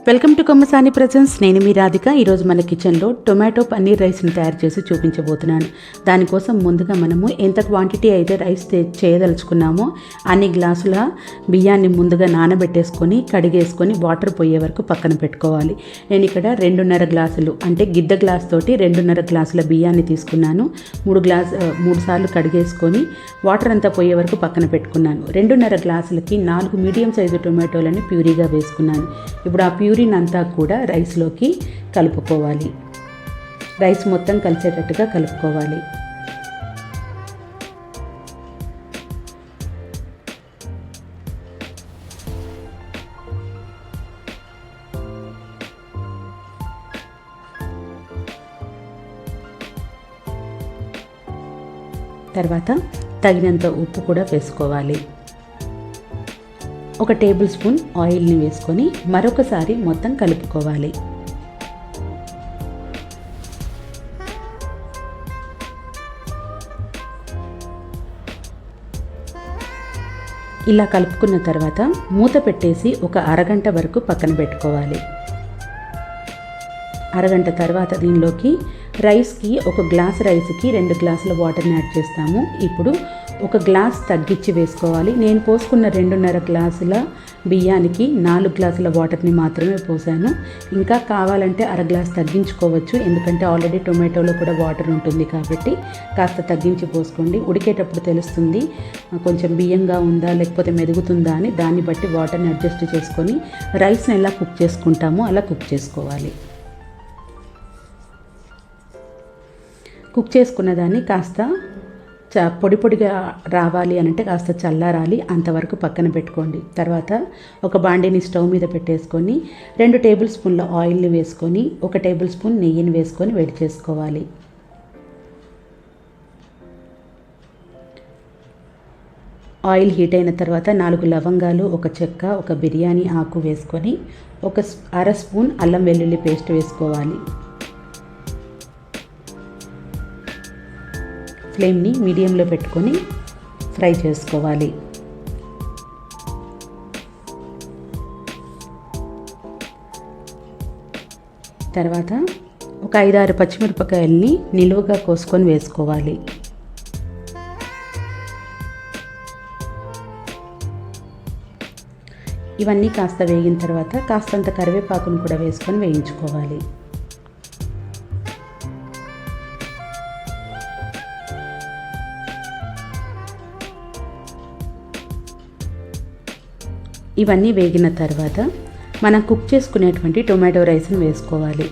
Welcome to Kommasani presence. నేను మీ రాధిక. ఈరోజు మన కిచెన్లో టొమాటో పన్నీర్ రైస్ని తయారు చేసి చూపించబోతున్నాను. దానికోసం ముందుగా మనము ఎంత క్వాంటిటీ అయితే రైస్ చేయదలుచుకున్నామో అన్ని గ్లాసుల బియ్యాన్ని ముందుగా నానబెట్టేసుకొని కడిగేసుకొని వాటర్ పోయే వరకు పక్కన పెట్టుకోవాలి. నేను ఇక్కడ 2.5 గ్లాసులు అంటే గిద్ద గ్లాస్ తోటి 2.5 గ్లాసుల బియ్యాన్ని తీసుకున్నాను. 3 సార్లు కడిగేసుకొని వాటర్ అంతా పోయే వరకు పక్కన పెట్టుకున్నాను. 2.5 గ్లాసులకి 4 మీడియం సైజు టొమాటోలని ప్యూరీగా వేసుకున్నాను. ఇప్పుడు ఆ ప్యూరీని అంతా కూడా రైస్లోకి కలుపుకోవాలి. రైస్ మొత్తం కలిసేటట్టుగా కలుపుకోవాలి. తర్వాత తగినంత ఉప్పు కూడా వేసుకోవాలి. 1 టేబుల్ స్పూన్ ఆయిల్ని వేసుకొని మరొకసారి మొత్తం కలుపుకోవాలి. ఇలా కలుపుకున్న తర్వాత మూత పెట్టేసి ఒక అరగంట వరకు పక్కన పెట్టుకోవాలి. అరగంట తర్వాత దీనిలోకి రైస్కి 1 గ్లాస్ రైస్కి 2 గ్లాసుల వాటర్ని యాడ్ చేస్తాము. ఇప్పుడు 1 గ్లాస్ తగ్గించి వేసుకోవాలి. నేను పోసుకున్న 2.5 గ్లాసుల బియ్యానికి 4 గ్లాసుల వాటర్ని మాత్రమే పోసాను. ఇంకా కావాలంటే అర గ్లాస్ తగ్గించుకోవచ్చు, ఎందుకంటే ఆల్రెడీ టొమాటోలో కూడా వాటర్ ఉంటుంది కాబట్టి కాస్త తగ్గించి పోసుకోండి. ఉడికేటప్పుడు తెలుస్తుంది కొంచెం బియ్యంగా ఉందా లేకపోతే మెదుగుతుందా అని. దాన్ని బట్టి వాటర్ని అడ్జస్ట్ చేసుకొని రైస్ని ఎలా కుక్ చేసుకుంటామో అలా కుక్ చేసుకోవాలి. కుక్ చేసుకున్న దాన్ని కాస్త పొడి పొడిగా రావాలి అంటే కాస్త చల్లారాలి, అంతవరకు పక్కన పెట్టుకోండి. తర్వాత ఒక బాండీని స్టవ్ మీద పెట్టేసుకొని 2 టేబుల్ స్పూన్ల ఆయిల్ని వేసుకొని 1 టేబుల్ స్పూన్ నెయ్యిని వేసుకొని వేడి చేసుకోవాలి. ఆయిల్ హీట్ అయిన తర్వాత 4 లవంగాలు, 1 చెక్క, 1 బిర్యానీ ఆకు వేసుకొని 1/2 స్పూన్ అల్లం వెల్లుల్లి పేస్ట్ వేసుకోవాలి. ఫ్లేమ్ని మీడియంలో పెట్టుకొని ఫ్రై చేసుకోవాలి. తర్వాత ఒక 5-6 పచ్చిమిరపకాయల్ని నిలువుగా కోసుకొని వేసుకోవాలి. ఇవన్నీ కాస్త వేగిన తర్వాత కాస్తంత కరివేపాకును కూడా వేసుకొని వేయించుకోవాలి. ఇవన్నీ వేగిన తర్వాత మనం కుక్ చేసుకునేటువంటి టొమాటో రైస్ని వేసుకోవాలి.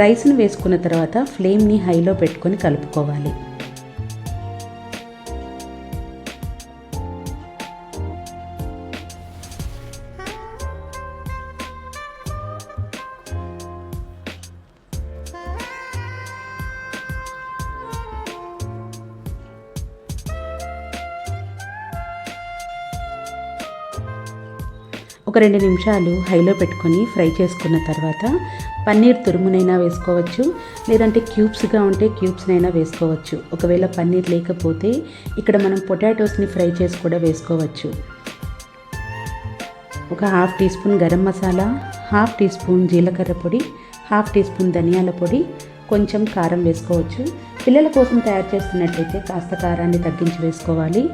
రైస్ని వేసుకున్న తర్వాత ఫ్లేమ్ని హైలో పెట్టుకొని కలుపుకోవాలి. ఒక 2 నిమిషాలు హైలో పెట్టుకొని ఫ్రై చేసుకున్న తర్వాత పన్నీర్ తురుమునైనా వేసుకోవచ్చు, లేదంటే క్యూబ్స్గా ఉంటే క్యూబ్స్నైనా వేసుకోవచ్చు. ఒకవేళ పన్నీర్ లేకపోతే ఇక్కడ మనం పొటాటోస్ని ఫ్రై చేసి కూడా వేసుకోవచ్చు. ఒక 1/2 teaspoon garam masala, 1/2 teaspoon జీలకర్ర పొడి, 1/2 టీ స్పూన్ ధనియాల పొడి, కొంచెం కారం వేసుకోవచ్చు. పిల్లల కోసం తయారు చేస్తున్నట్లయితే కాస్త కారాన్ని తగ్గించి వేసుకోవాలి.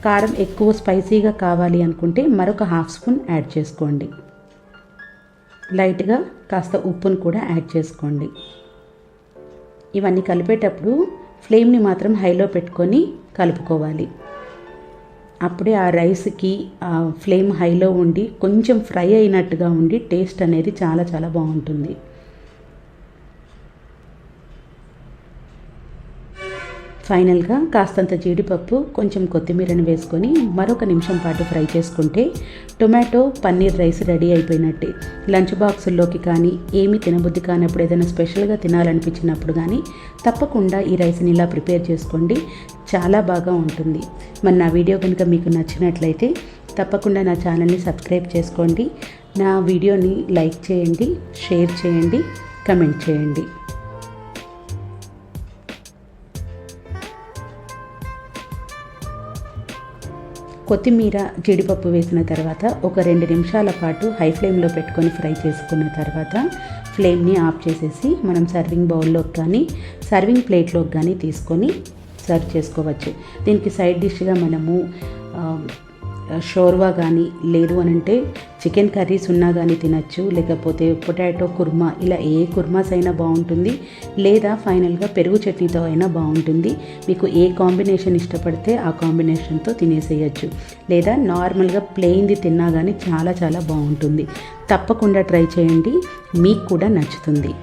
కారం ఎక్కువ స్పైసీగా కావాలి అనుకుంటే మరొక 1/2 స్పూన్ యాడ్ చేసుకోండి. లైట్గా కాస్త ఉప్పును కూడా యాడ్ చేసుకోండి. ఇవన్నీ కలిపేటప్పుడు ఫ్లేమ్ని మాత్రం హైలో పెట్టుకొని కలుపుకోవాలి. అప్పుడే ఆ రైస్కి ఆ ఫ్లేమ్ హైలో ఉండి కొంచెం ఫ్రై అయినట్టుగా ఉండి టేస్ట్ అనేది చాలా చాలా బాగుంటుంది. ఫైనల్గా కాస్తంత జీడిపప్పు, కొంచెం కొత్తిమీరని వేసుకొని మరొక నిమిషం పాటు ఫ్రై చేసుకుంటే టొమాటో పన్నీర్ రైస్ రెడీ అయిపోయినట్టే. లంచ్ బాక్సుల్లోకి కానీ ఏమీ తినబుద్ధి కానప్పుడు, ఏదైనా స్పెషల్గా తినాలనిపించినప్పుడు కానీ తప్పకుండా ఈ రైస్ని ఇలా ప్రిపేర్ చేసుకోండి, చాలా బాగా ఉంటుంది. మరి నా వీడియో కనుక మీకు నచ్చినట్లయితే తప్పకుండా నా ఛానల్ని సబ్స్క్రైబ్ చేసుకోండి, నా వీడియోని లైక్ చేయండి, షేర్ చేయండి, కమెంట్ చేయండి. కొత్తిమీర జీడిపప్పు వేసిన తర్వాత ఒక 2 నిమిషాల పాటు హై ఫ్లేమ్లో పెట్టుకొని ఫ్రై చేసుకున్న తర్వాత ఫ్లేమ్ని ఆఫ్ చేసేసి మనం సర్వింగ్ బౌల్లోకి కానీ సర్వింగ్ ప్లేట్లోకి కానీ తీసుకొని సర్వ్ చేసుకోవచ్చు. దీనికి సైడ్ డిష్గా మనము షోర్వా కానీ లేదు అని అంటే చికెన్ కర్రీస్ ఉన్నా కానీ తినచ్చు, లేకపోతే పొటాటో కుర్మా, ఇలా ఏ కుర్మాస్ అయినా బాగుంటుంది, లేదా ఫైనల్గా పెరుగు చట్నీతో అయినా బాగుంటుంది. మీకు ఏ కాంబినేషన్ ఇష్టపడితే ఆ కాంబినేషన్తో తినేసేయచ్చు, లేదా నార్మల్గా ప్లెయిన్ది తిన్నా కానీ చాలా చాలా బాగుంటుంది. తప్పకుండా ట్రై చేయండి, మీకు కూడా నచ్చుతుంది.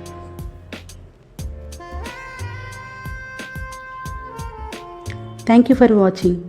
Thank you for watching.